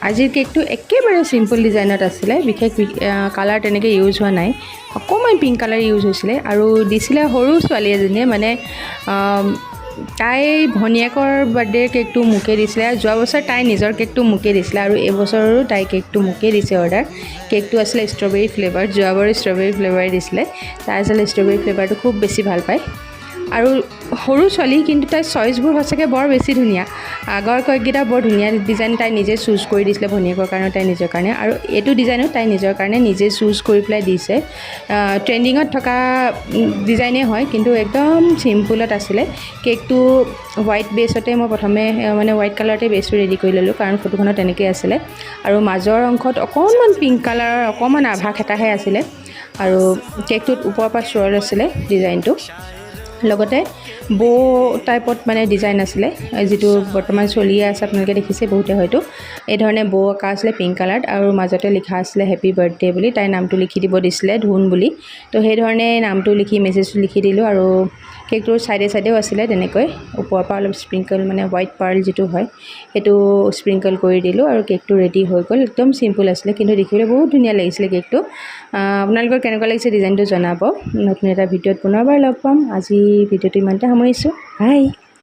আজিৰ কেকটো একেবাৰে চিম্পল ডিজাইনত আছিলে, বিশেষ কালাৰ তেনেকৈ ইউজ হোৱা নাই, অকণমান পিংক কালাৰ ইউজ হৈছিলে। আৰু দিছিলে সৰু ছোৱালী এজনীয়ে, মানে তাই ভনীয়েকৰ বাৰ্থডে কেকটো মোকে দিছিলে। যোৱা বছৰ তাই নিজৰ কেকটো মোকে দিছিলে আৰু এইবছৰৰো তাই কেকটো মোকে দিছে অৰ্ডাৰ। কেকটো আছিলে ষ্ট্ৰবেৰী ফ্লেভাৰ, যোৱাবাৰো ষ্ট্ৰবেৰী ফ্লেভাৰে দিছিলে। তাই আচলতে ষ্ট্ৰবেৰী ফ্লেভাৰটো খুব বেছি ভাল পায়। আৰু সৰু ছোৱালী, কিন্তু তাইৰ চইচবোৰ সঁচাকৈ বৰ বেছি ধুনীয়া। আগৰ কেককেইটা বৰ ধুনীয়া ডিজাইন তাই নিজে চুজ কৰি দিছিলে ভনীয়েকৰ কাৰণে, তাই নিজৰ কাৰণে। আৰু এইটো ডিজাইনো তাই নিজৰ কাৰণে নিজে চুজ কৰি পেলাই দিছে। ট্ৰেণ্ডিঙত থকা ডিজাইনেই হয়, কিন্তু একদম চিম্পুলত আছিলে। কেকটো হোৱাইট বেছতে মই প্ৰথমে মানে হোৱাইট কালাৰতে বেছটো ৰেডি কৰি ল'লোঁ, কাৰণ ফটোখনত তেনেকৈ আছিলে। আৰু মাজৰ অংশত অকণমান পিংক কালাৰৰ অকণমান আভাস এটাহে আছিলে। আৰু কেকটোত ওপৰৰ পৰা স্বৰ্ল আছিলে ডিজাইনটো, লগতে বৌ টাইপত মানে ডিজাইন আছিলে, যিটো বৰ্তমান চলিয়ে আছে, আপোনালোকে দেখিছে বহুতে হয়তো। এই ধৰণে বৌ আঁকা আছিলে পিংক কালাৰত, আৰু মাজতে লিখা আছিলে হেপী বাৰ্থডে বুলি। তাইৰ নামটো লিখি দিব দিছিলে, ধুন বুলি। তো সেইধৰণে নামটো লিখি মেছেজটো লিখি দিলোঁ। আৰু কেকটোৰ ছাইডে ছাইডেও আছিলে তেনেকৈ, ওপৰৰ পৰা অলপ স্প্ৰিংকল, মানে হোৱাইট পাৰ্ল যিটো হয় সেইটো স্প্ৰিংকল কৰি দিলোঁ। আৰু কেকটো ৰেডি হৈ গ'ল। একদম চিম্পুল আছিলে, কিন্তু দেখিবলৈ বহুত ধুনীয়া লাগিছিলে কেকটো। আপোনালোকৰ কেনেকুৱা লাগিছে ডিজাইনটো জনাব। নতুন এটা ভিডিঅ'ত পুনৰবাৰ লগ পাম। আজি ভিডিঅ'টো ইমানতে সামৰিছোঁ। বাই।